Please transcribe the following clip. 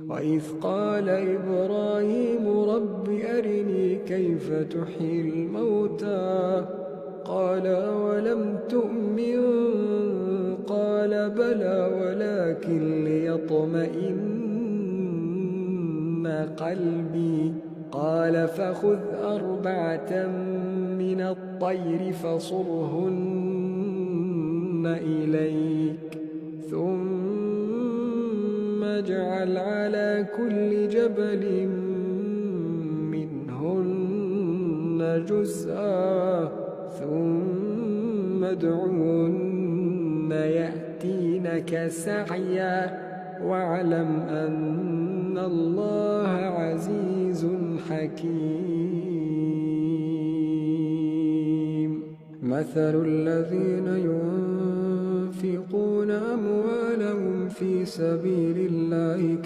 وإذ قال إبراهيم رب أرني كيف تحيي الموتى قال أولم تؤمن قال بلى ولكن ليطمئن قلبي قال فخذ 4 من الطير فصرهن إليك ثم اجعل على كل جبل منهن جزءا ثم ادعهن يأتينك سعيا واعلم أن الله عزيز حكيم. مثل الذين ينفقون أموالهم في سبيل الله